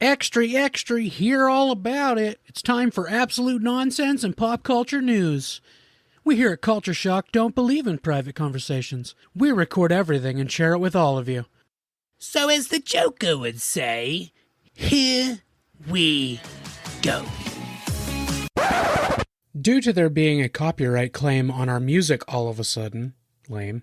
Extra, extra, hear all about it. It's time for absolute nonsense and pop culture news. We here at Culture Shock don't believe in private conversations. We record everything and share it with all of you. So as the Joker would say, here we go. Due to there being a copyright claim on our music all of a sudden, lame,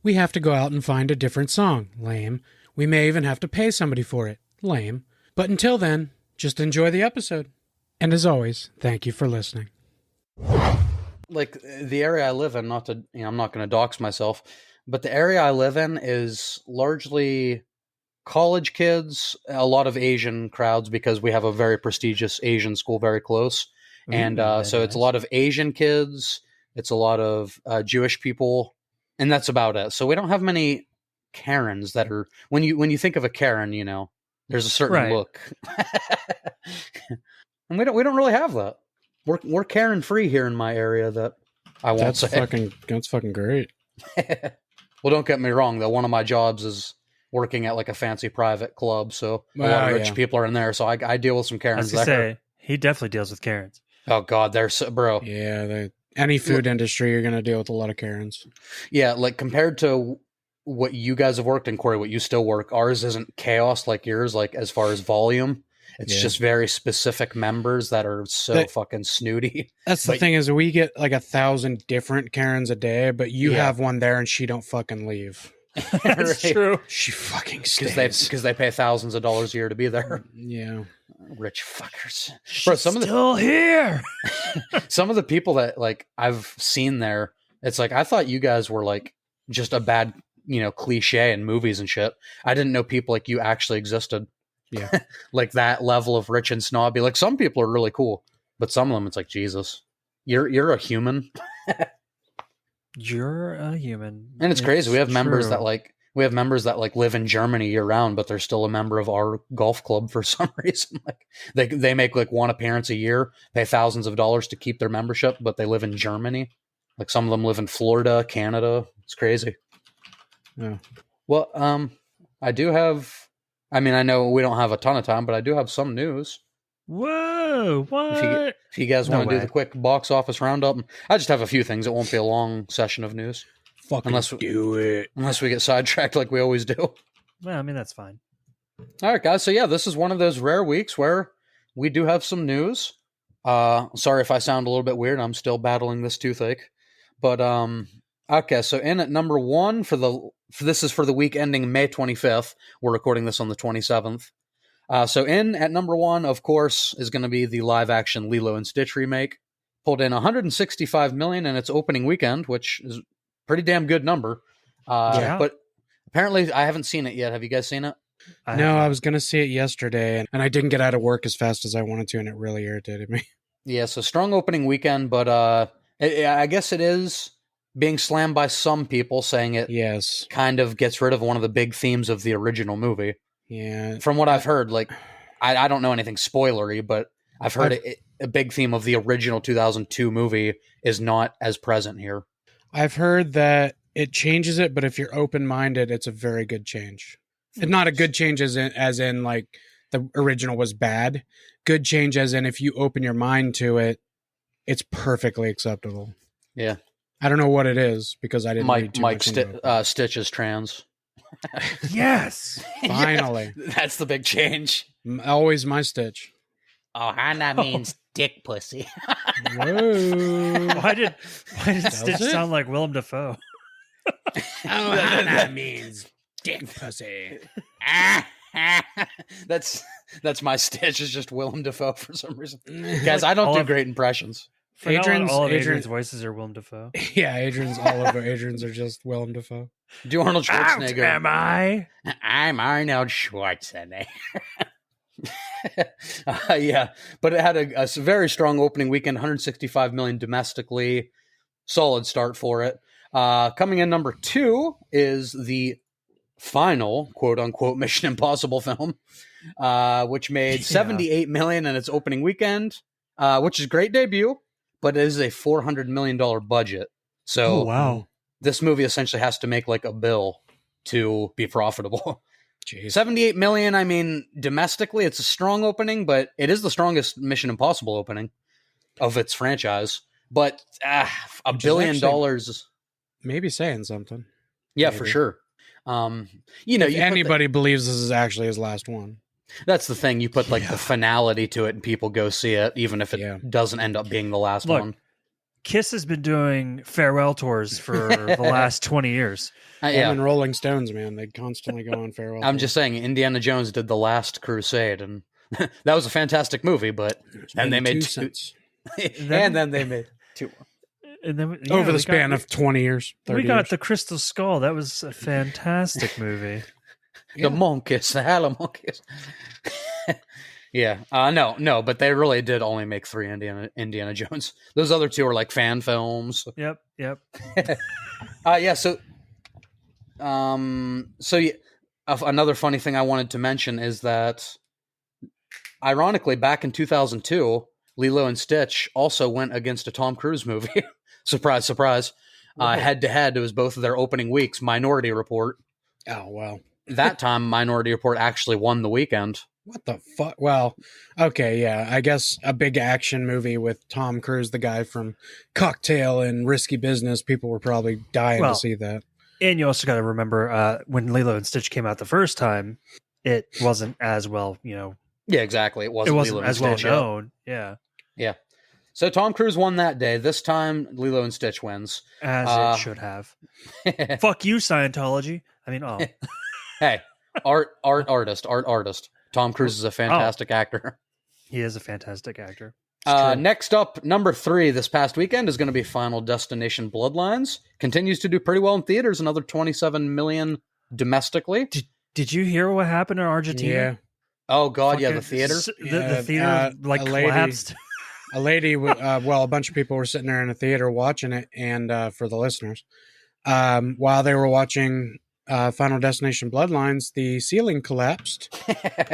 we have to go out and find a different song, lame. We may even have to pay somebody for it, lame. But until then, just enjoy the episode. And as always, thank you for listening. Like the area I live in, not to, I'm not going to dox myself, but the area I live in is largely college kids, a lot of Asian crowds because we have a very prestigious Asian school very close. And so it's a lot of Asian kids. It's a lot of Jewish people. And that's about it. So we don't have many Karens that are, when you think of a Karen, there's a certain look. And we don't really have that. We're Karen free here in my area. That I won't say. That's fucking great. Well, don't get me wrong though. One of my jobs is working at like a fancy private club, so a lot of rich people are in there. So I deal with some Karens there. Say, he definitely deals with Karens. Oh God, they're so, bro. Yeah, any food industry, you're gonna deal with a lot of Karens. Yeah, like compared to what you guys have worked in, Corey, what you still work, ours isn't chaos like yours. Like as far as volume. It's just very specific members that are so fucking snooty. That's the thing is we get like 1,000 different Karens a day, but you have one there and she don't fucking leave. That's true. She fucking stays. Because they pay thousands of dollars a year to be there. Yeah. Rich fuckers. Bro, still here. Some of the people that like I've seen there, it's like I thought you guys were like just a bad, cliche in movies and shit. I didn't know people like you actually existed. Yeah. Like that level of rich and snobby. Like some people are really cool, but some of them it's like, Jesus, you're a human. You're a human. And it's crazy. We have members that live in Germany year round, but they're still a member of our golf club for some reason. Like they make like one appearance a year, pay thousands of dollars to keep their membership, but they live in Germany. Like some of them live in Florida, Canada. It's crazy. Yeah. Well, I know we don't have a ton of time, but I do have some news. Whoa, what? If you guys want to do the quick box office roundup, I just have a few things. It won't be a long session of news. Do it. Unless we get sidetracked like we always do. Well, I mean, that's fine. All right, guys. So yeah, this is one of those rare weeks where we do have some news. Sorry if I sound a little bit weird. I'm still battling this toothache. But okay, so in at number one this is for the week ending May 25th. We're recording this on the 27th. So in at number one, of course, is going to be the live-action Lilo and Stitch remake. Pulled in $165 million in its opening weekend, which is a pretty damn good number. But apparently, I haven't seen it yet. Have you guys seen it? No, I was going to see it yesterday, and I didn't get out of work as fast as I wanted to, and it really irritated me. Yeah, so strong opening weekend, but I guess it is being slammed by some people, saying it kind of gets rid of one of the big themes of the original movie. Yeah. From what I've heard, like, I don't know anything spoilery, but I've heard a big theme of the original 2002 movie is not as present here. I've heard that it changes it, but if you're open-minded, it's a very good change. It's not a good change as in like the original was bad. Good change as in if you open your mind to it, it's perfectly acceptable. Yeah. I don't know what it is because I didn't read too much into it. Stitch is trans. Yes. Finally. Yeah, that's the big change. Always my Stitch. Oh, Hannah means dick pussy. Whoa. Why did Stitch sound like Willem Dafoe? Oh, Hannah means dick pussy. That's my Stitch. Is just Willem Dafoe for some reason. Guys, I don't do great impressions. Adrian's voices are Willem Dafoe. Yeah, Adrian's all over. Adrian's are just Willem Dafoe. Do Arnold Schwarzenegger. Am I? I'm Arnold Schwarzenegger. Yeah, but it had a very strong opening weekend, 165 million domestically. Solid start for it. Coming in number two is the final quote-unquote Mission Impossible film, which made 78 million in its opening weekend, which is a great debut, but it is a $400 million budget. So wow. This movie essentially has to make like a bill to be profitable. Jeez. 78 million. I mean, domestically, it's a strong opening, but it is the strongest Mission Impossible opening of its franchise. But $1 billion, maybe saying something. yeah, maybe. for sure. You know, if anybody believes this is actually his last one. That's the thing. You put like the finality to it, and people go see it, even if it doesn't end up being the last one. Kiss has been doing farewell tours for the last 20 years. Yeah, and Rolling Stones, man, they constantly go on farewell. I'm just saying, Indiana Jones did The Last Crusade, and that was a fantastic movie. But then they made two, and then they made two more. And then, over the span of 20 years. We got The Crystal Skull. That was a fantastic movie. The monkeys, the hella monkeys. Yeah, no, but they really did only make 3 Indiana Jones. Those other 2 are like fan films. Yep. Yeah. So yeah, another funny thing I wanted to mention is that, ironically, back in 2002, Lilo and Stitch also went against a Tom Cruise movie. Surprise, surprise. Head to head, it was both of their opening weeks. Minority Report. Oh, wow. That time, Minority Report actually won the weekend. What the fuck? Well, okay, yeah. I guess a big action movie with Tom Cruise, the guy from Cocktail and Risky Business, people were probably dying to see that. And you also got to remember, when Lilo and Stitch came out the first time, it wasn't as well, Yeah, exactly. It wasn't Lilo as well known. Yeah. So Tom Cruise won that day. This time, Lilo and Stitch wins. As it should have. Fuck you, Scientology. I mean, Hey, artist. Tom Cruise is a fantastic actor. He is a fantastic actor. Next up, number 3 this past weekend is going to be Final Destination Bloodlines. Continues to do pretty well in theaters, another 27 million domestically. Did you hear what happened in Argentina? Yeah. Oh, God, the theater? The theater, collapsed. A lady, a bunch of people were sitting there in a theater watching it, and for the listeners, while they were watching Final Destination Bloodlines, the ceiling collapsed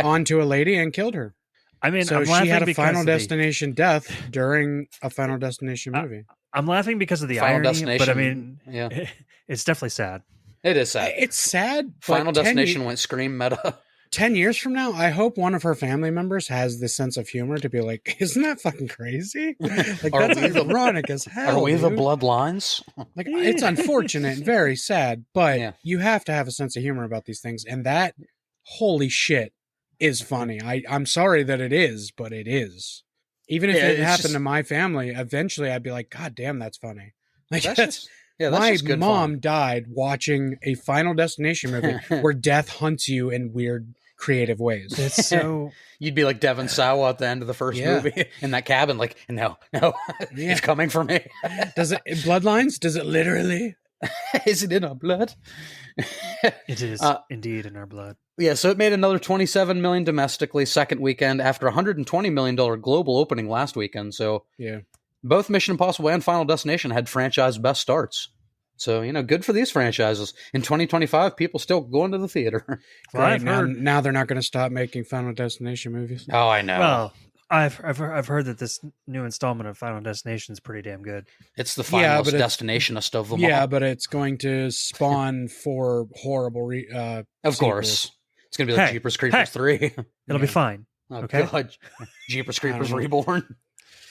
onto a lady and killed her. I mean, so she had a Final Destination death during a Final Destination movie. I'm laughing because of the Final irony, Destination, but I mean, it's definitely sad. It is sad. It's sad. Final Destination went Scream meta. 10 years from now, I hope one of her family members has the sense of humor to be like, isn't that fucking crazy? Like, that's ironic as hell. Are we the Bloodlines? Like, it's unfortunate and very sad, but you have to have a sense of humor about these things. And that, holy shit, is funny. I'm sorry that it is, but it is. Even if it happened to my family, eventually I'd be like, God damn, that's funny. Like, that's my mom died watching a Final Destination movie where death hunts you in weird, creative ways. It's so you'd be like Devon Sawa at the end of the first movie in that cabin, like, no, he's coming for me. Does it Bloodlines? Does it literally? Is it in our blood? It is indeed in our blood. Yeah, so it made another 27 million domestically second weekend after $120 million global opening last weekend. So both Mission Impossible and Final Destination had franchise best starts. So, good for these franchises. In 2025, people still going to the theater. Right, now they're not going to stop making Final Destination movies. Oh, I know. Well, I've heard that this new installment of Final Destination is pretty damn good. It's the final destinationist of them all. Yeah, but it's going to spawn 4 horrible of course. It's going to be like Jeepers Creepers 3. It'll be fine. Oh, okay? God. Jeepers Creepers Reborn.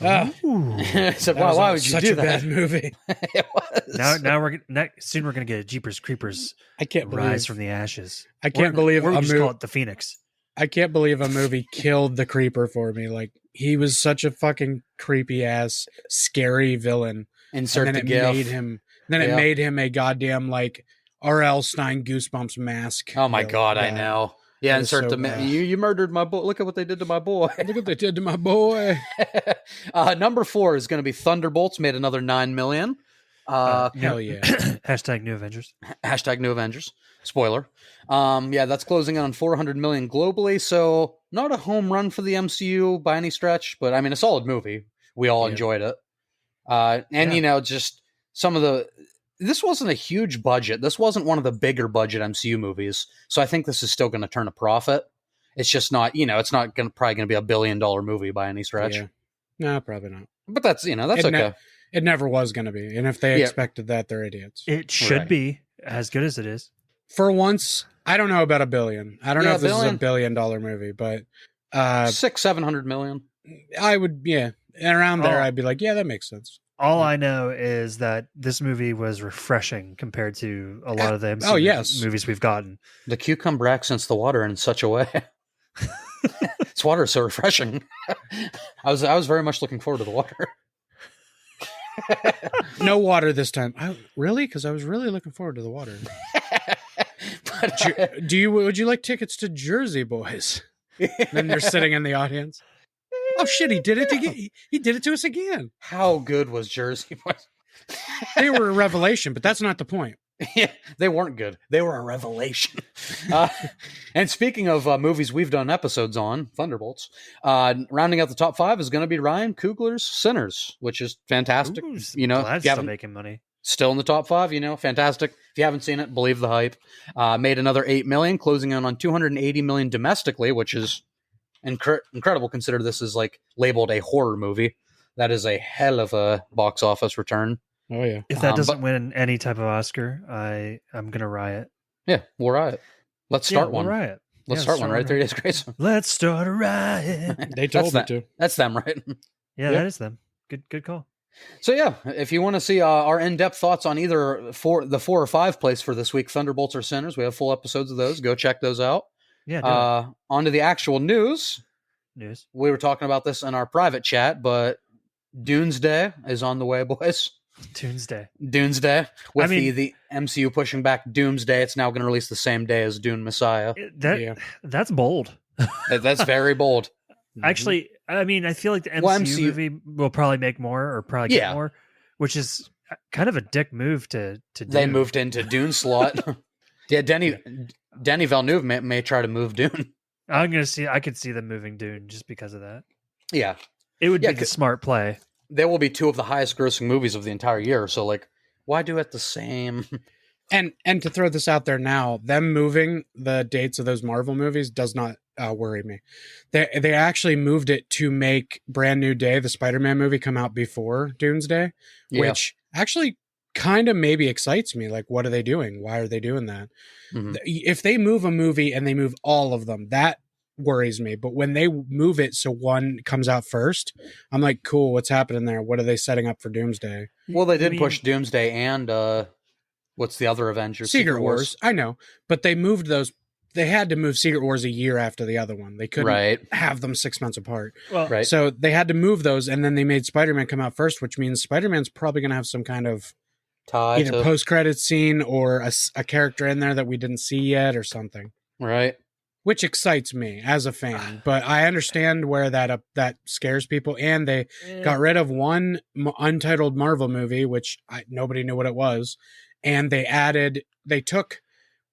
So, why would you do that? Such a bad movie. It was. Now soon we're gonna get a Jeepers Creepers. I can't Rise from the Ashes. I can't believe we're just call it the Phoenix. I can't believe a movie killed the Creeper for me. Like, he was such a fucking creepy ass, scary villain. Insert the GIF. It made him a goddamn like R.L. Stein Goosebumps mask. Oh my God, I know. Yeah, insert you murdered my boy. Look at what they did to my boy. Look what they did to my boy. Number 4 is going to be Thunderbolts. Made another 9 million. Hell yeah. Hashtag New Avengers. Hashtag New Avengers. Spoiler. That's closing in on 400 million globally. So not a home run for the MCU by any stretch, but I mean, a solid movie. We all enjoyed it. Just some of the. This wasn't a huge budget. This wasn't one of the bigger budget MCU movies. So I think this is still going to turn a profit. It's just not, it's not probably going to be $1 billion movie by any stretch. Yeah. No, probably not. But that's, that's okay. It never was going to be. And if they expected that, they're idiots. It should be as good as it is. For once, I don't know about $1 billion. I don't know Yeah, if this is a $1 $1 billion movie, but 600-700 million. I would, yeah, and around there, Oh. I'd be like, yeah, that makes sense. All I know is that this movie was refreshing compared to a lot of the MC Oh, yes. movies we've gotten. The cucumber accents the water in such a way. This water is so refreshing. I was very much looking forward to the water. No water this time. Really? Because I was really looking forward to the water. But, Would you like tickets to Jersey Boys? Then they're sitting in the audience. Oh shit! He did it again. He did it to us again. how good was Jersey Boys? They were a revelation, but that's not the point. Yeah, they weren't good. They were a revelation. And speaking of movies we've done episodes on, Thunderbolts, rounding out the top 5 is going to be Ryan Coogler's Sinners, which is fantastic. Ooh, You know, glad if you still haven't- making money. Still in the top 5, you know, fantastic. If you haven't seen it, believe the hype. Made another $8 million, closing in on $280 million domestically, which is incredible. Consider this is like labeled a horror movie. That is a hell of a box office return. Oh yeah. If that doesn't but- win any type of Oscar, I'm gonna riot. Yeah, we'll riot. Let's start we'll one. riot. Let's Yeah, start one, right? 30 Days Grace. Let's start a riot. They told me That's to. That's them, right? Yeah, Yep. that is them. Good call. So yeah, if you want to see our in-depth thoughts on either the 4 or 5 place for this week, Thunderbolts or Sinners, we have full episodes of those. Go check those out. Yeah. Do it. On to the actual news. News. We were talking about this in our private chat, but Doomsday is on the way, boys. Tuesday. Doomsday. With I mean- the MCU pushing back Doomsday, it's now going to release the same day as Dune Messiah. Yeah. That's bold. That's very bold. Actually, I mean, I feel like the MCU, Well, MCU movie will probably make more or probably get Yeah. more, which is kind of a dick move to do. They moved into Dune slot. Yeah, Denny Villeneuve may try to move Dune. I could see them moving Dune just because of that. Yeah, It would Yeah, be the smart play. they will be 2 of the highest grossing movies of the entire year. So, like, why do it the same? And to throw this out there now, them moving the dates of those Marvel movies does not worry me. They actually moved it to make Brand New Day, the Spider-Man movie, come out before Doomsday, Yeah. which actually kind of maybe excites me. Like, what are they doing? Why are they doing that? Mhm. If they move a movie and they move all of them, that worries me. But when they move it so one comes out first, I'm like, cool, what's happening there? What are they setting up for Doomsday? Well, they You did mean- push Doomsday and what's the other Avengers? Secret Wars. I know, but they moved those. They had to move Secret Wars a year after the other one. They couldn't Right, have them 6 months apart. Well, right. So they had to move those, and then they made Spider-Man come out first, which means Spider-Man's probably going to have some kind of Tie either to, post-credit scene or a character in there that we didn't see yet or something, right. which excites me as a fan. But I understand where that scares people, and they got rid of one untitled Marvel movie, which nobody knew what it was, and they took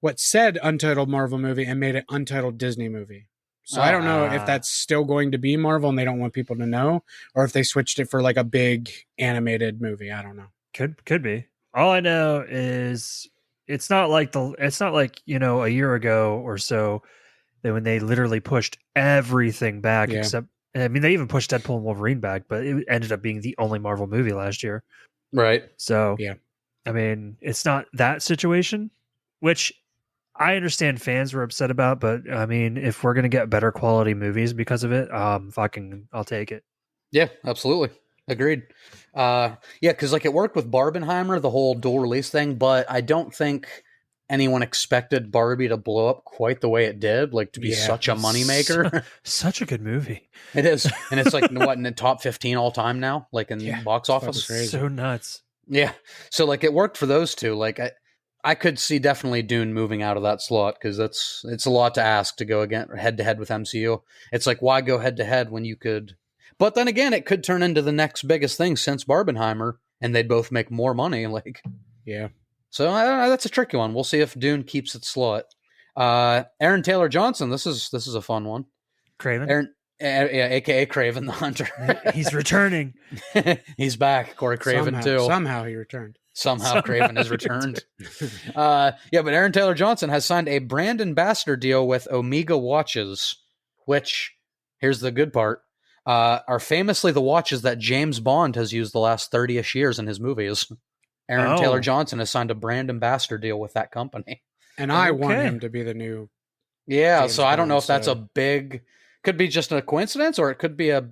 what said untitled Marvel movie and made it untitled Disney movie. So I don't know if that's still going to be Marvel and they don't want people to know, or if they switched it for like a big animated movie. I don't know. Could be. All I know is it's not like a year ago or so that when they literally pushed everything back Yeah. except I mean they even pushed Deadpool and Wolverine back, but it ended up being the only Marvel movie last year. Right. So Yeah. I mean, it's not that situation, which I understand fans were upset about, but I mean, if we're gonna get better quality movies because of it, I'll take it. Yeah, absolutely. Agreed. Yeah, because like it worked with Barbenheimer, the whole dual release thing, but I don't think anyone expected Barbie to blow up quite the way it did, like to be Yeah, such a moneymaker. Such a good movie. It is. And it's like, what, in the top 15 all time now? Like in Yeah, box fucking office? crazy. So nuts. Yeah. So like it worked for those two. Like I could see definitely Dune moving out of that slot because it's a lot to ask to go again head to head with MCU. It's like, why go head to head when you could? But then again, it could turn into the next biggest thing since Barbenheimer, and they'd both make more money. Like, Yeah. so I don't know, that's a tricky one. We'll see if Dune keeps its slot. Aaron Taylor Johnson, this is a fun one. Craven. Aaron, aka Craven the Hunter. He's returning. He's back. Corey Craven too. Somehow he returned. Somehow Craven has returned. Yeah, but Aaron Taylor Johnson has signed a brand ambassador deal with Omega Watches, which, here's the good part, are famously the watches that James Bond has used the last 30-ish years in his movies. Aaron Oh. Taylor Johnson has signed a brand ambassador deal with that company. And I want Okay. him to be the new. Yeah, James so I don't know Bond, if that's so- a big, could be just a coincidence, or it could be a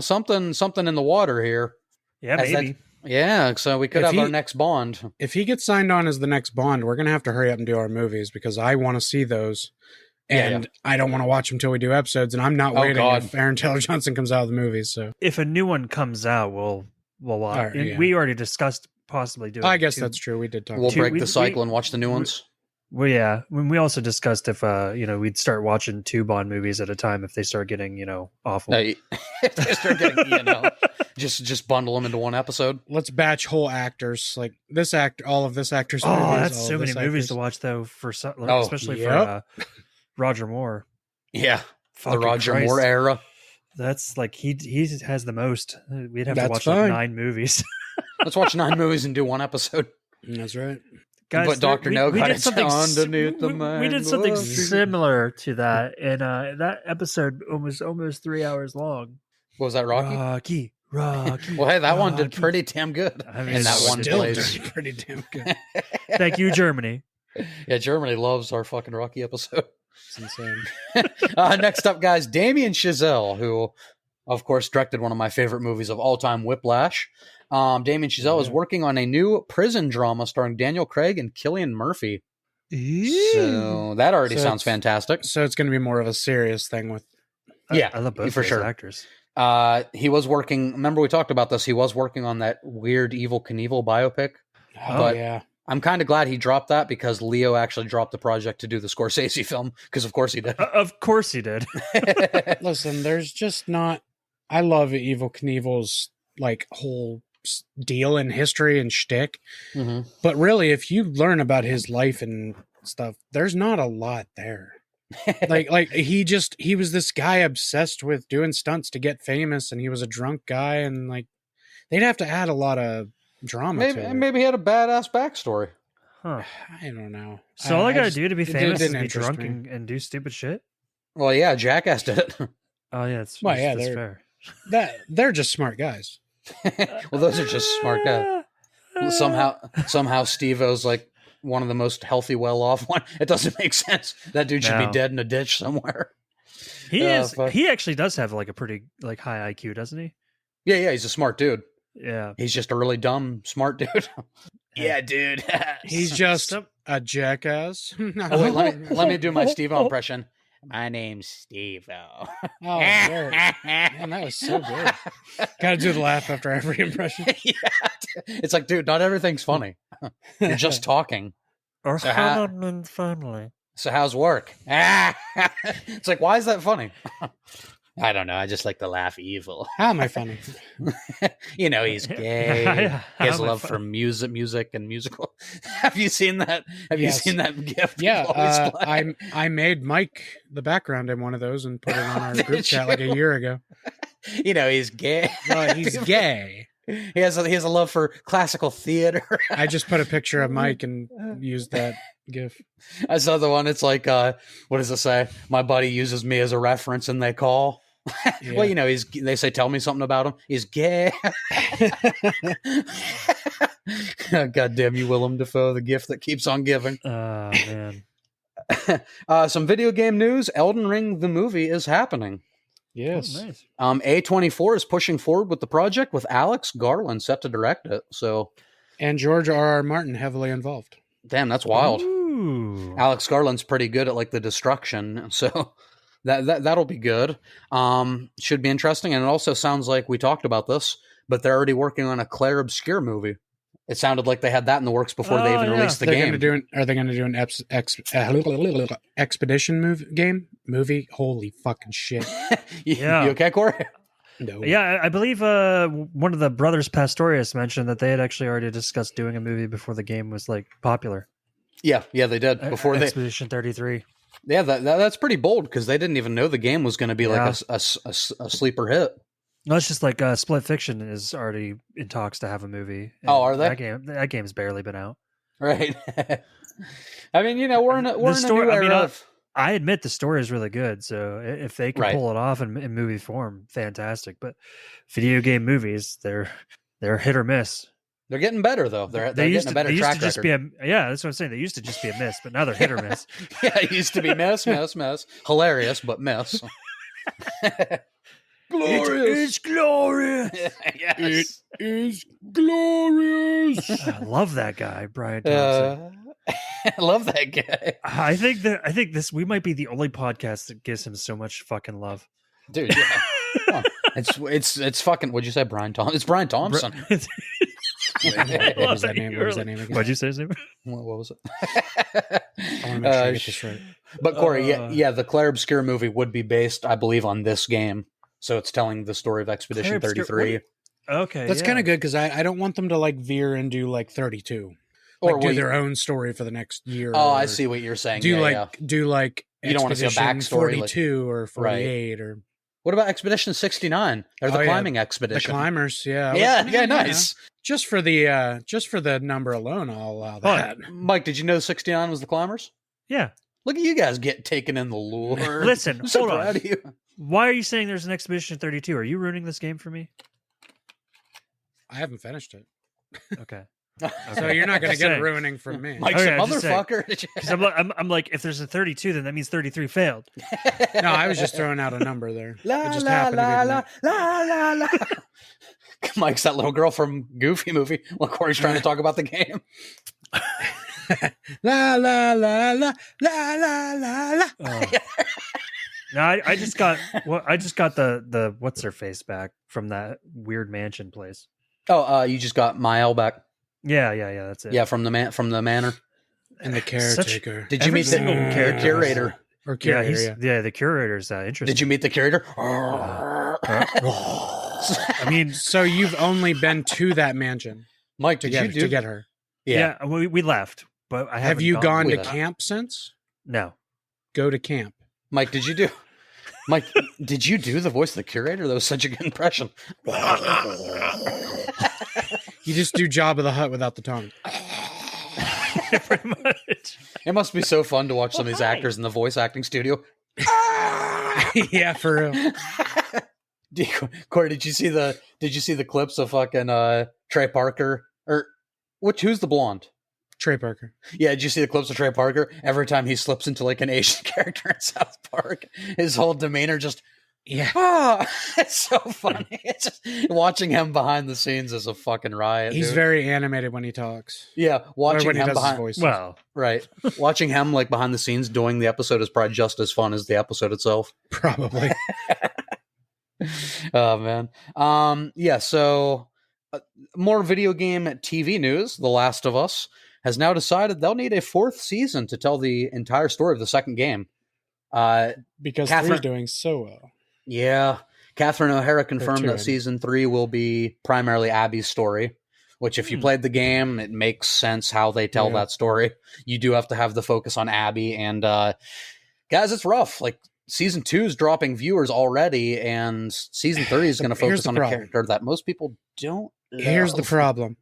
something in the water here. Yeah, As that- maybe. Yeah, so we could If have our he- next Bond. If he gets signed on as the next Bond, we're gonna have to hurry up and do our movies because I want to see those, Yeah, and I don't want to watch them until we do episodes. And I'm not Oh, waiting God. if Aaron Taylor Johnson comes out of the movies. So If a new one comes out, we'll watch. All right, yeah. We already discussed possibly doing. I guess two- that's true. We did talk. We'll about break we- the cycle we- and watch the new ones. Well, yeah. When we also discussed if we'd start watching 2 Bond movies at a time if they start getting awful. If they start getting, just bundle them into one episode. Let's batch whole actors like this actor, all of this actor's Oh, movies. that's all so of many this movies actor's- to watch though for Oh, especially yep. for Roger Moore. Yeah, Fucking the Roger Christ. Moore era. That's like he has the most. We'd have to That's watch fine. like 9 movies. Let's watch 9 movies and do one episode. That's right. Guys, But Dr. No we got did it something underneath the we did something mango. similar to that, and that episode was almost 3 hours long. What was that, Rocky? Rocky. Well, hey, that one did Rocky. pretty damn good. I mean, in that it's one Still place. doing pretty damn good. Thank you, Germany. Yeah, Germany loves our fucking Rocky episode. It's insane. Next up, guys, Damien Chazelle, who, of course, directed one of my favorite movies of all time, Whiplash. Damien Chazelle is Yeah. working on a new prison drama starring Daniel Craig and Cillian Murphy. So that already So sounds it's- fantastic. So it's going to be more of a serious thing with. Yeah, I love both for those sure. actors. He was working. Remember, we talked about this. He was working on that weird Evil Knievel biopic. Oh But- yeah. I'm kind of glad he dropped that because Leo actually dropped the project to do the Scorsese film. Because of course he did. Of course he did. Listen, there's just not. I love Evil Knievel's like whole deal in history and shtick, Mhm. but really, if you learn about his life and stuff, there's not a lot there. like he was this guy obsessed with doing stunts to get famous, and he was a drunk guy, and like they'd have to add a lot of drama to it. Maybe he had a badass backstory. Huh. I don't know. So all I gotta just- do to be it famous is didn't be interest drunk me. and do stupid shit? Well, yeah, Jackass did it. Oh yeah, that's, Well, yeah, that's they're- fair. that they're just smart guys. Well, those are just smart guys. Somehow Steve-O's like one of the most healthy, well-off one. It doesn't make sense. That dude should be No. dead in a ditch somewhere. He is. fuck. He actually does have like a pretty like high IQ, doesn't he? Yeah, he's a smart dude. Yeah. He's just a really dumb, smart dude. Yeah, dude. He's Some- just some- a jackass. Oh, wait, let me do my Steve-O impression. My name's Steve-O. Oh, there. Man, that was so good. Got to do the laugh after every impression. Yeah. It's like, dude, not everything's funny. You're just talking. Or So how- Hammond family. So how's work? It's like, why is that funny? I don't know. I just like to laugh evil. How am I funny? He's gay. How He has am I love for music and musical. Have you seen that? Have you Yes. seen that gift? Yeah, people always play? I made Mike the background in one of those and put it on our Did group chat like a you? year ago. He's gay. Well, he's gay. He has a love for classical theater. I just put a picture of Mike and used that gif. I saw the one. It's like, what does it say? My buddy uses me as a reference, and they call. Yeah. Well, they say, tell me something about him. He's gay. God damn you, Willem Dafoe, the gift that keeps on giving. Oh man. Some video game news. Elden Ring, the movie, is happening. Yes. Oh, nice. A24 is pushing forward with the project with Alex Garland set to direct it. So, And George R.R. Martin heavily involved. damn, that's wild. Ooh. Alex Garland's pretty good at like the destruction, so that'll be good. Should be interesting, and it also sounds like we talked about this, but they're already working on a Claire Obscure movie. It sounded like they had that in the works before they Oh, even yeah. released the Are game. they going to do an expedition movie? Holy fucking shit! Yeah. You okay, Corey? No. Yeah, I believe one of the brothers Pastorius mentioned that they had actually already discussed doing a movie before the game was like popular. Yeah, they did before they. Expedition 33. Yeah, that's pretty bold because they didn't even know the game was going to be Yeah. like a sleeper hit. No, it's just like Split Fiction is already in talks to have a movie. and Oh, are they? That game's barely been out. Right. I mean, we're in a story- new I mean, era of. I admit the story is really good, so if they can Right. pull it off in movie form, fantastic. But video game movies, they're hit or miss. They're getting better though. They're They used getting a to, better they used track to just record. be a yeah. That's what I'm saying. They used to just be a miss, but now they're hit or miss. Yeah, it used to be miss. Hilarious, but miss. It's glorious. Yes. Is glorious. I love that guy, Brian Thompson. I love that guy, I think this we might be the only podcast that gives him so much fucking love. dude. Yeah. Come on. It's fucking. What'd you say, Brian Thompson? It's Brian Thompson. What was that name? What was that name again? What'd you say his name? What was it? I want to make sure I get this right. But Corey, yeah, the Claire Obscure movie would be based, I believe, on this game. So it's telling the story of Expedition Claire Obscure- 33. Okay, That's yeah. kind of good because I don't want them to like veer and do like 32, Or like do wait- their own story for the next year. Oh, or I see what you're saying. Do yeah, like yeah. do like You don't wanna see a Expedition backstory, like- 42 or 48 or What about Expedition 69? Or the Oh, yeah. climbing the expedition? climbers. Yeah, Yeah, nice. Just for the number alone, I'll allow that. Mike, did you know 69 was the climbers? Yeah. Look at you guys get taken in the lore. Listen, I'm so hold on. proud of you. Why are you saying there's an Expedition 32? Are you ruining this game for me? I haven't finished it, Okay. so you're not going to Just get saying. ruining from me. Mike's Okay, a I'm just saying. motherfucker. Did you- Because I'm like, if there's a 32, then that means 33 failed. No, I was just throwing out a number there. La, It just la, happened to be la, the la, la, la, la. Mike's that little girl from Goofy movie while Corey's trying to talk about the game. La la la la la la la la. No, I just got the what's her face back from that weird mansion place. Oh, you just got Mael back. Yeah, that's it. Yeah, from the manor. And the caretaker. Did you meet the single character. curator? Or Yeah, curator, yeah, the curator's interesting. Did you meet the curator? I mean, So you've only been to that mansion Mike, to did get you do? her. yeah, we left, but I Have haven't you gone to with her. camp since? No. Go to camp. Mike, did you do? Mike, did you do the voice of the curator? That was such a good impression. You just do Job of the Hutt without the tongue. Pretty much. It must be so fun to watch some of these actors in the voice acting studio. Yeah, for real. Corey, did you see the clips of fucking Trey Parker or who's the blonde? Trey Parker. Yeah, did you see the clips of Trey Parker? Every time he slips into like an Asian character in South Park, his whole demeanor just Yeah. it's so funny. It's just watching him behind the scenes is a fucking riot. He's dude. very animated when he talks. yeah. Or Watching when he him does his behind voice. Well, right, watching him like behind the scenes doing the episode is probably just as fun as the episode itself. Probably. Oh man. Yeah. So more video game TV news. The Last of Us has now decided they'll need a 4th season to tell the entire story of the second game. Because Catherine- 3's doing so well. Yeah. Catherine O'Hara confirmed two, that I mean. season 3 will be primarily Abby's story, which if you played the game, it makes sense how they tell Yeah. that story. You do have to have the focus on Abby. And guys, it's rough. Like season 2 is dropping viewers already, and season 3 is going to Here's focus the on a problem. character that most people don't Here's the love. problem.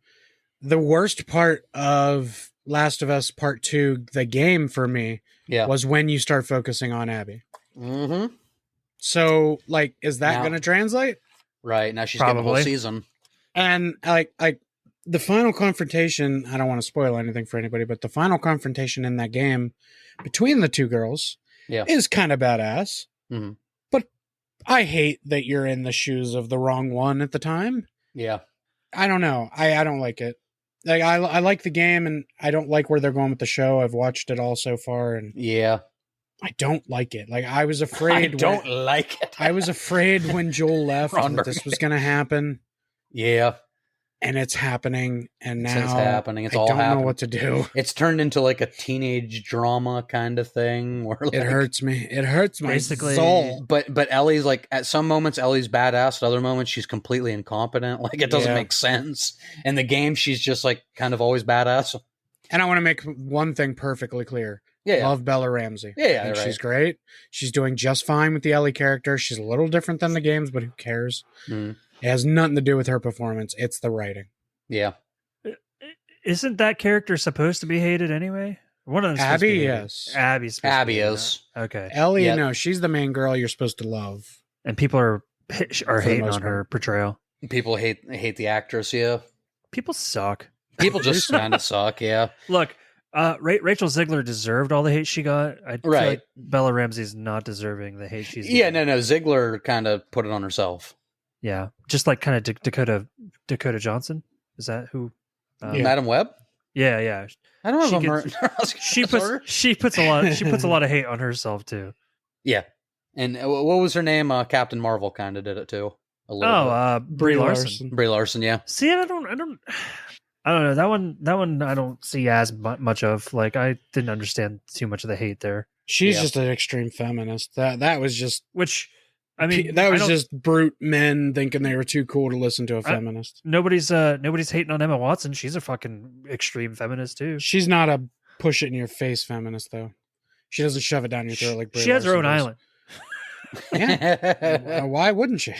The worst part of Last of Us Part 2, the game for me, Yeah. was when you start focusing on Abby. Mm-hmm. So, like, is that Now- going to translate? Right. Now she's getting a whole Probably. season. And like the final confrontation, I don't want to spoil anything for anybody, but the final confrontation in that game between the two girls Yeah. is kind of badass. Mhm. But I hate that you're in the shoes of the wrong one at the time. Yeah. I don't know. I don't like it. Like I like the game, and I don't like where they're going with the show. I've watched it all so far, and Yeah. I don't like it. Like I was I afraid. don't like it. I was afraid when Joel left Ron that this Burgundy. was going to happen, Yeah. and it's happening. And now It's happening. It's I all don't happening. know what to do. It's turned into like a teenage drama kind of thing where like, It hurts me. It hurts my Basically- soul. But Ellie's like at some moments Ellie's badass, at other moments she's completely incompetent. Like it doesn't Yeah. make sense. In the game, she's just like kind of always badass. And I want to make one thing perfectly clear. Yeah, Love Bella Ramsey. Yeah, yeah, I think right. she's great. She's doing just fine with the Ellie character. She's a little different than the games, but who cares? Mm. It has nothing to do with her performance. It's the writing. Yeah. isn't that character supposed to be hated anyway? One of them. Abby, yes. Abby's supposed to Abby be hated. is. Okay, Ellie, Yeah. no, she's the main girl you're supposed to love. and people are the hating most on her portrayal. People hate the actress, yeah. people suck. People just kind of suck. Yeah. Look, Rachel Ziegler deserved all the hate she got. I feel Right. like Bella Ramsey's not deserving the hate she's Yeah. getting. No. Ziegler kind of put it on herself. Yeah, just like kind of Dakota Johnson. Is that who? Yeah. Madam Web. Yeah. I don't She know. She puts a lot of hate on herself too. Yeah. And what was her name? Captain Marvel kind of did it too. A little bit. Brie Larson. Brie Larson. Yeah. See, I don't know that one. I don't see as much of. Like, I didn't understand too much of the hate there. She's Yeah. just an extreme feminist. That was just. Which, I mean, that was I don't- just brute men thinking they were too cool to listen to a feminist. nobody's hating on Emma Watson. She's a fucking extreme feminist too. She's not a push it in your face feminist though. She doesn't shove it down your throat like Brie She has her own Larson island. does. Why wouldn't she?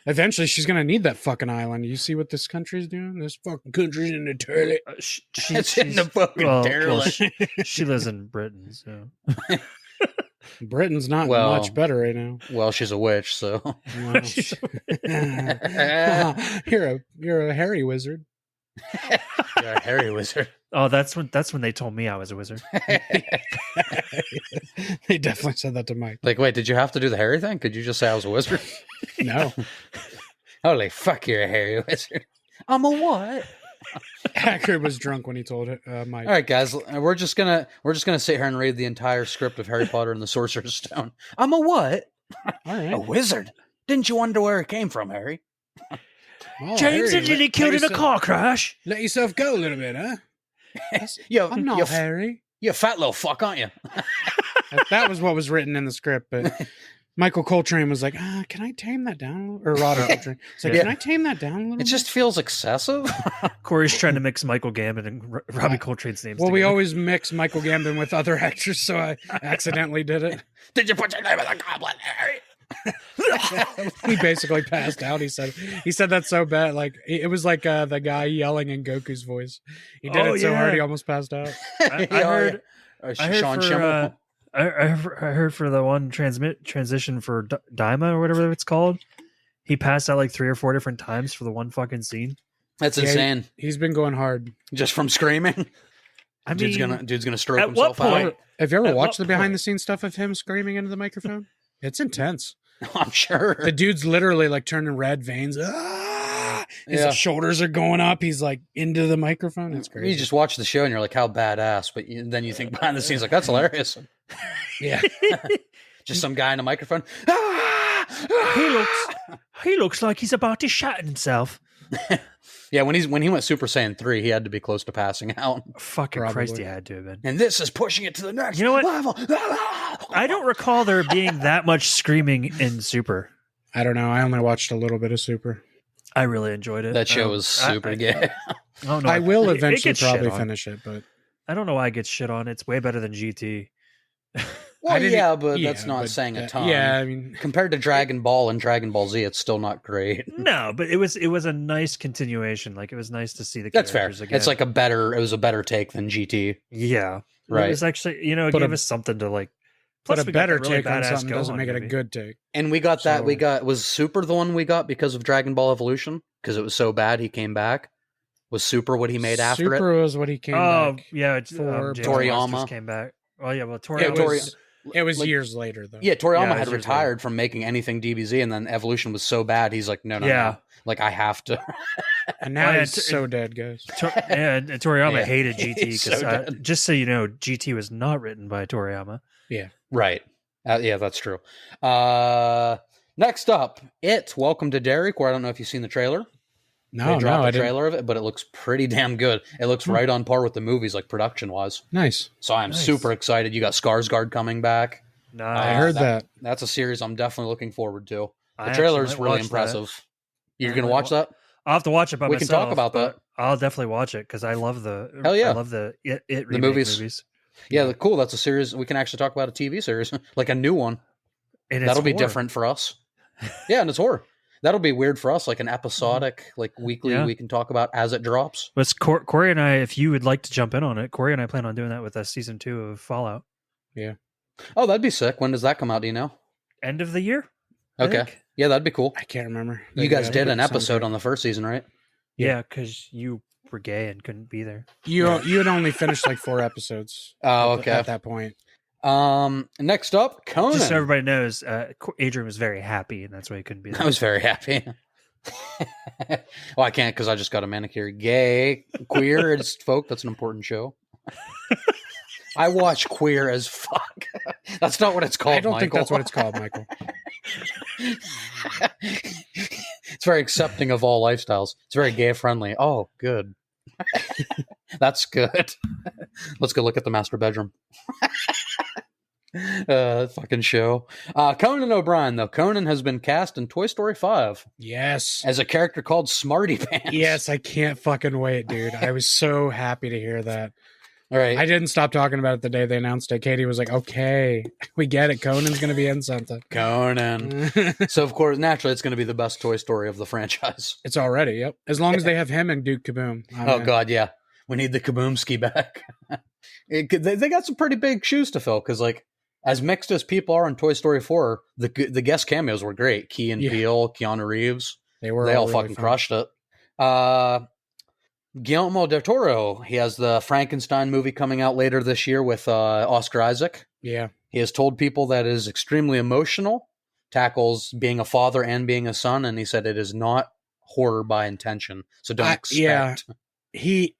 Eventually, she's gonna need that fucking island. You see what this country's doing? This fucking country's in the toilet. It's in the fucking derelict. She lives in Britain, so Britain's not Well, much better right now. Well, she's a witch, so. Well, you're a hairy wizard. You're a hairy wizard. oh, that's when they told me I was a wizard. They definitely said that to Mike. Like, wait, did you have to do the hairy thing? Could you just say I was a wizard? No, Holy fuck, you're a hairy wizard. I'm a what? Hagrid was drunk when he told it. Mike. All right, guys, we're just gonna sit here and read the entire script of Harry Potter and the Sorcerer's Stone. I'm a what? All right. A wizard? Didn't you wonder where it came from, Harry? Well, James Harry, and Lily let killed in a yourself- car crash. Let yourself go a little bit, huh? I'm not Harry. You fat little fuck, aren't you? That was what was written in the script, but Michael Coltrane was like, "Can I tame that down?" a little?" Or Roderick Coltrane. It's like, Yeah. "Can I tame that down a little?" It just feels excessive. Corey's trying to mix Michael Gambon and Robbie Coltrane's names. Well, we together. always mix Michael Gambon with other actors, so I accidentally did it. Did you put your name in the goblet, Harry? He basically passed out. He said that so bad, like it was like the guy yelling in Goku's voice. He did Oh, it so hard yeah. he almost passed out. I heard. I heard Sean for, Schimmel. I heard for the one transition for Daima or whatever it's called, he passed out like 3 or 4 different times for the one fucking scene. That's Yeah, insane. He's been going hard. Just from screaming. I Dude's mean, gonna stroke at what himself point? out. Have you ever At watched the what behind point? the scenes stuff of him screaming into the microphone? It's intense. I'm sure. The dude's literally like turning red, veins. His Yeah. shoulders are going up. He's like into the microphone. It's crazy. You just watch the show and you're like, how badass. But then you think behind the scenes, like, that's hilarious. Yeah. Just some guy in a microphone. he looks like he's about to shat himself. Yeah, when he went Super Saiyan 3, he had to be close to passing out. Fucking Probably. Christ, he had to have been. And this is pushing it to the next You know what? level. I don't recall there being that much screaming in Super. I don't know. I only watched a little bit of Super. I really enjoyed it. That show was super gay. I don't know. I will It eventually gets shit probably on. finish it, but I don't know why it gets shit on. It's way better than GT. Well, didn't- yeah, but that's yeah, not but saying a that- ton. Yeah, I mean, Compared to Dragon Ball and Dragon Ball Z, it's still not great. No, but it was a nice continuation. Like, it was nice to see the That's fair. characters again. It's like it was a better take than GT. yeah, Right. It was actually, it But gave a- us something to like. but Plus, a we got better the really take on badass something doesn't Gohan make it a movie. good take. And we got that. So- Was Super the one we got because of Dragon Ball Evolution? Because it was so bad, he came back. Was Super what he made after it? Super was what he came Oh back. yeah, for James Toriyama. Masters came back. Oh yeah, well It Toriyama. was, it was like- years later though. Yeah, Toriyama Yeah, had it's years retired from making anything DBZ, and then Evolution was so bad, he's like, no, Yeah. like I have to. And now Oh, yeah, he's t- so dead, guys. And Toriyama Yeah. hated GT He's because so dead. just so you know, GT was not written by Toriyama. Right. Yeah, that's true. Next up, Welcome to Derek, where I don't know if you've seen the trailer. No, They no, dropped I a didn't. trailer of it, but it looks pretty damn good. It looks right on par with the movies, like production-wise. Nice. So I'm Nice. super excited. You got Skarsgård coming back. Nice. I heard that. That's a series I'm definitely looking forward to. I The actually trailer's might really watch that. impressive. You're I going to might watch that? I'll have to watch it by We can myself. talk about but that. I'll definitely watch it because I love the. Hell yeah. I love the it remake movies. Yeah, cool. That's a series. We can actually talk about a TV series, like a new one. And it's That'll be horror. different for us. Yeah, and it's horror. That'll be weird for us, like an episodic, like weekly. Yeah. We can talk about as it drops. But it's Corey and I, if you would like to jump in on it, Corey and I plan on doing that with season 2 of Fallout. Oh, that'd be sick. When does that come out? Do you know? End of the year. I Okay. think. Yeah, that'd be cool. I can't remember. You guys did an Sounds episode good. on the first season, right? Yeah, because you were gay and couldn't be there. You had only finished like 4 episodes. Oh, at okay. at that point. Next up, Conan. Just so everybody knows, Adrian was very happy, and that's why he couldn't be there. I was very happy. Well, I can't because I just got a manicure. Gay, Queer as Folk. That's an important show. I watch Queer as Fuck. That's not what it's called. I don't think Michael. that's what it's called, Michael. It's very accepting of all lifestyles. It's very gay friendly. Oh, good. That's good. Let's go look at the master bedroom. Fucking show. Conan O'Brien, though. Conan has been cast in Toy Story 5 Yes. as a character called Smarty Pants. Yes, I can't fucking wait, dude. I was so happy to hear that. All right. I didn't stop talking about it the day they announced it. Katie was like, okay, we get it. Conan's going to be in something. Conan. So, of course, naturally, it's going to be the best Toy Story of the franchise. It's already, yep. As long as they have him and Duke Kaboom. Oh, God, yeah. We need the Kaboomski back. They got some pretty big shoes to fill because, like, as mixed as people are in Toy Story 4, the guest cameos were great. Key and Peele, Keanu Reeves. They all really fucking fun. crushed it. Guillermo del Toro, he has the Frankenstein movie coming out later this year with Oscar Isaac. Yeah. He has told people that it is extremely emotional, tackles being a father and being a son, and he said it is not horror by intention. So don't expect. Yeah. He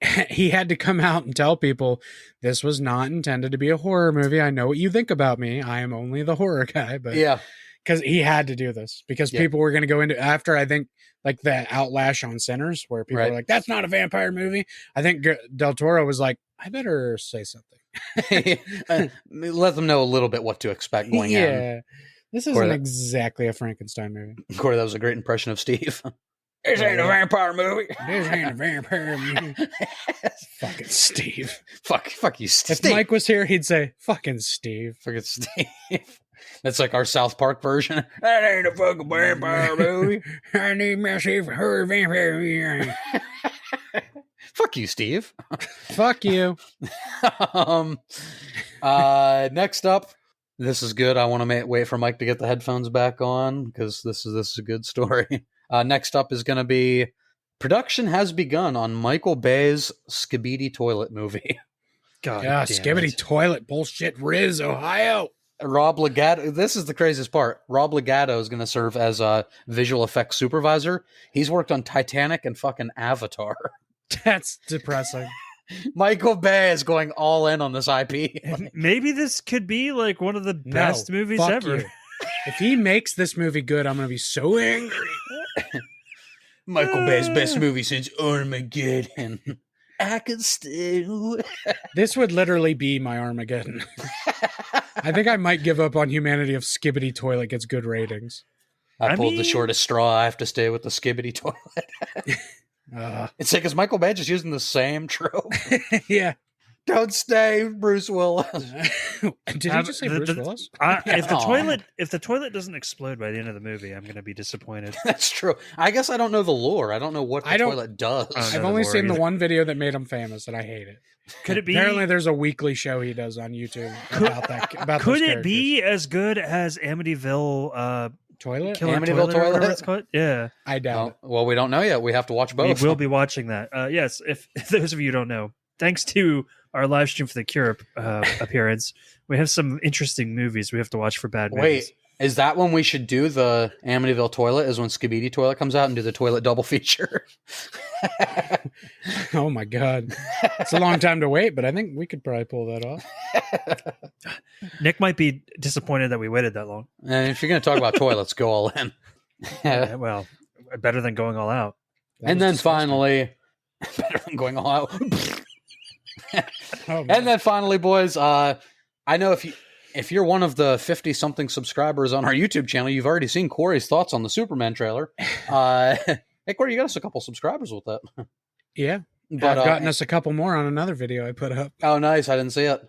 had to come out and tell people this was not intended to be a horror movie. I know what you think about me. I am only the horror guy, but Yeah. because he had to do this because people were going to go into after I think like the outlash on Sinners where people were like, that's not a vampire movie. I think Del Toro was like, I better say something. Let them know a little bit what to expect going in. Yeah. This isn't exactly a Frankenstein movie. Corey, that was a great impression of Steve. This ain't a vampire movie. This ain't a vampire movie. Fucking Steve. Fuck you, Steve. If Mike was here, he'd say, fucking Steve. Fucking Steve. That's like our South Park version. That ain't a fucking vampire movie. I need massive horror vampire movie. Fuck you, Steve. Fuck you. Next up, this is good. I want to wait for Mike to get the headphones back on because this is a good story. Next up is going to be production has begun on Michael Bay's Skibidi Toilet movie. God, Yeah, Skibidi Toilet bullshit, Riz, Ohio. Rob Legato. This is the craziest part. Rob Legato is going to serve as a visual effects supervisor. He's worked on Titanic and fucking Avatar. That's depressing. Michael Bay is going all in on this IP. Maybe this could be like one of the best movies fuck ever. you. If he makes this movie good, I'm going to be so angry. Michael Bay's best movie since Armageddon. I could still. This would literally be my Armageddon. I think I might give up on humanity if Skibidi Toilet gets good ratings. I pulled the shortest straw. I have to stay with the Skibidi Toilet. It's like, is Michael Bay just using the same trope? Yeah. Don't stay, Bruce Willis. Did he just say Bruce Willis? If the toilet doesn't explode by the end of the movie, I'm going to be disappointed. That's true. I guess I don't know the lore. I don't know what the toilet does. I've only seen the one video that made him famous, and I hate it. Could it be? Apparently, there's a weekly show he does on YouTube about that. About could it be as good as Amityville Toilet? Amityville Toilet? It's called? Yeah. I doubt it. Well, we don't know yet. We have to watch both. We will be watching that. Yes, if those of you who don't know, thanks to our live stream for the Cure appearance, we have some interesting movies we have to watch for bad movies. Wait, is that when we should do the Amityville Toilet? Is when Skibidi Toilet comes out and do the toilet double feature? Oh my god, it's a long time to wait, but I think we could probably pull that off. Nick might be disappointed that we waited that long. And if you're going to talk about toilets, go all in. Yeah, well, better than going all out. And then finally, better than going all out. And then finally, boys, I know if you're one of the 50-something subscribers on our YouTube channel, you've already seen Corey's thoughts on the Superman trailer. Hey, Corey, you got us a couple subscribers with that. Yeah. But I've gotten us a couple more on another video I put up. Oh, nice. I didn't see it.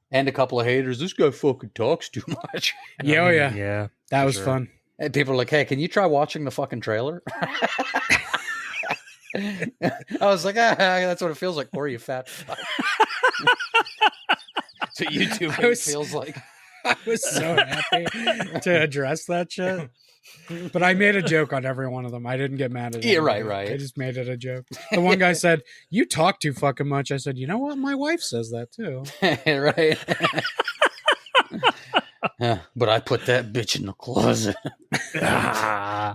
And a couple of haters. This guy fucking talks too much. Yeah, Yeah. That was fun. And people are like, hey, can you try watching the fucking trailer? I was like, that's what it feels like, Corey, you fat fuck. That's what YouTube feels like. I was so happy to address that shit. But I made a joke on every one of them. I didn't get mad at it. Yeah, right. I just made it a joke. The one guy said, "You talk too fucking much." I said, "You know what? My wife says that too." Right. Yeah, but I put that bitch in the closet.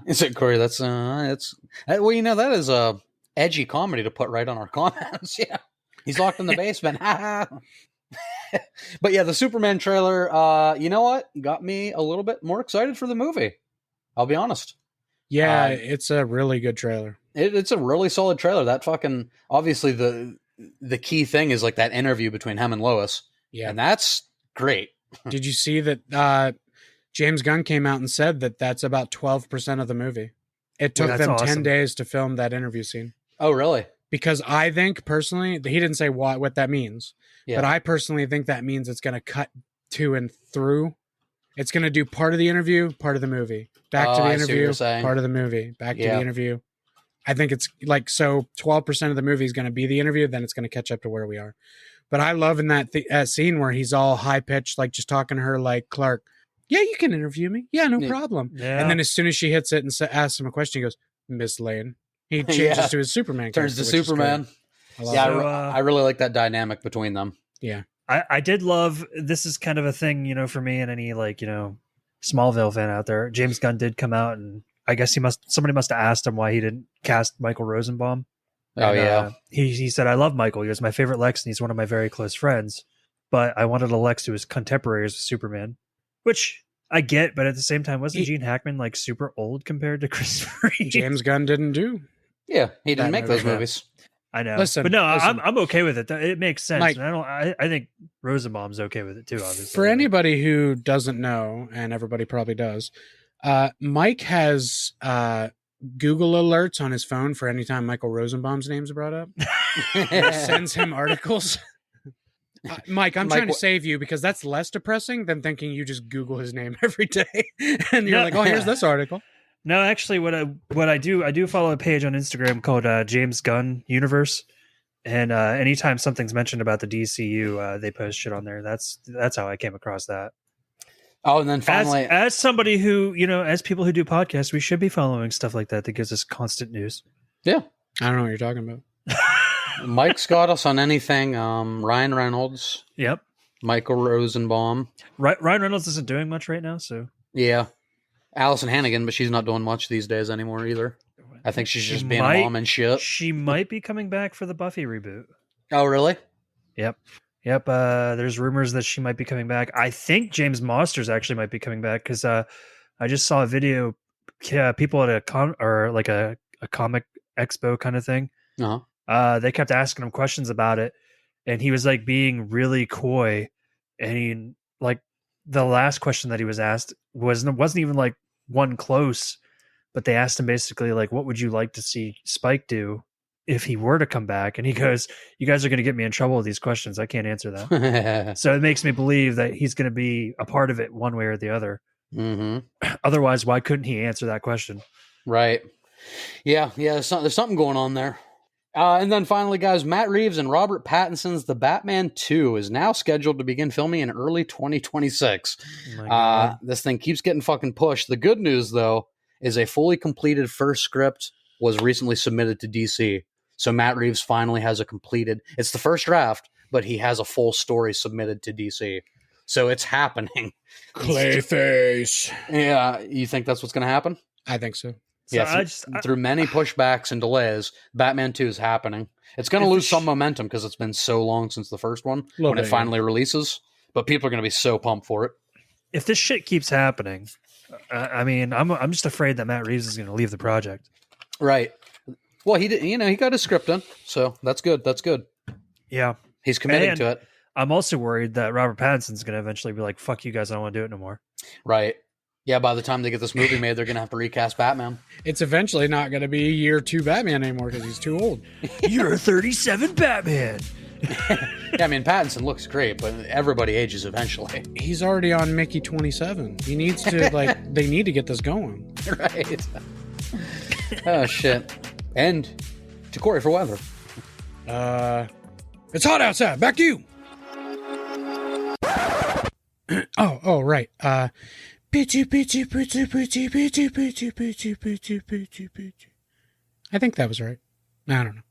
Is it Corey? That's well, you know, that is a edgy comedy to put right on our comments. Yeah, he's locked in the basement. But yeah, the Superman trailer. You know what? Got me a little bit more excited for the movie. I'll be honest. Yeah, it's a really good trailer. It's a really solid trailer. That fucking obviously the key thing is like that interview between him and Lois. Yeah, and that's great. Did you see that James Gunn came out and said that that's about 12% of the movie? It took them 10 days to film that interview scene. Oh, really? Because I think personally, he didn't say what that means, but I personally think that means it's going to cut to and through. It's going to do part of the interview, part of the movie. Back to the interview, part of the movie. Back to the interview. I think it's like, so 12% of the movie is going to be the interview, then it's going to catch up to where we are. But I love in that scene where he's all high pitched, like just talking to her like, "Clark, yeah, you can interview me. Yeah, no problem." Yeah. And then as soon as she hits it and asks him a question, he goes, "Miss Lane." He changes to his Superman. Turns to Superman. I really like that dynamic between them. Yeah. I did love, this is kind of a thing, you know, for me and any like, you know, Smallville fan out there. James Gunn did come out and I guess somebody must have asked him why he didn't cast Michael Rosenbaum. And, he said, "I love Michael. He was my favorite Lex, and he's one of my very close friends. But I wanted a Lex who was contemporaries with Superman," which I get. But at the same time, wasn't Gene Hackman like super old compared to Christopher Reeve? James Gunn didn't do. Yeah, he didn't make those movies. I know, listen, but no, I'm okay with it. It makes sense. Mike, and I think Rosenbaum's okay with it too. Obviously, for anybody who doesn't know, and everybody probably does, Mike has Google alerts on his phone for any time Michael Rosenbaum's name's brought up. Sends him articles. Mike, I'm trying to save you because that's less depressing than thinking you just Google his name every day and you're like, "Oh, here's this article." No, actually, what I do follow a page on Instagram called James Gunn Universe, and anytime something's mentioned about the DCU, they post shit on there. That's how I came across that. Oh, and then finally, as somebody who, you know, as people who do podcasts, we should be following stuff like that gives us constant news. Yeah, I don't know what you're talking about. Mike's got us on anything. Ryan Reynolds. Yep. Michael Rosenbaum. Ryan Reynolds isn't doing much right now, so yeah. Allison Hannigan, but she's not doing much these days anymore either. I think she's just being a mom and shit. She might be coming back for the Buffy reboot. Oh, really? Yep. There's rumors that she might be coming back. I think James Masters actually might be coming back because I just saw a video. Yeah, people at a comic expo kind of thing. They kept asking him questions about it, and he was like being really coy. And he, like, the last question that he was asked wasn't even like one close, but they asked him basically like, "What would you like to see Spike do if he were to come back?" And he goes, "You guys are going to get me in trouble with these questions. I can't answer that." So it makes me believe that he's going to be a part of it one way or the other. Mm-hmm. Otherwise, why couldn't he answer that question? Right. Yeah. There's something going on there. And then finally, guys, Matt Reeves and Robert Pattinson's The Batman 2 is now scheduled to begin filming in early 2026. This thing keeps getting fucking pushed. The good news, though, is a fully completed first script was recently submitted to DC. So Matt Reeves finally has it's the first draft, but he has a full story submitted to DC. So it's happening. Clayface. Yeah, you think that's what's going to happen? I think so. Yeah, through many pushbacks and delays, Batman 2 is happening. It's going to lose some momentum because it's been so long since the first one when it finally releases. But people are going to be so pumped for it. If this shit keeps happening, I mean, I'm just afraid that Matt Reeves is going to leave the project. Right. Well, he got his script done, so that's good. That's good. Yeah, he's committing to it. I'm also worried that Robert Pattinson's going to eventually be like, "Fuck you guys, I don't want to do it no more." Right. Yeah, by the time they get this movie made, they're going to have to recast Batman. It's eventually not going to be year 2 Batman anymore because he's too old. You're a 37 Batman. Yeah, I mean, Pattinson looks great, but everybody ages eventually. He's already on Mickey 27. He needs to, they need to get this going. Right. Oh, shit. And to Corey for weather. It's hot outside. Back to you. Oh, right. I think that was right. I don't know.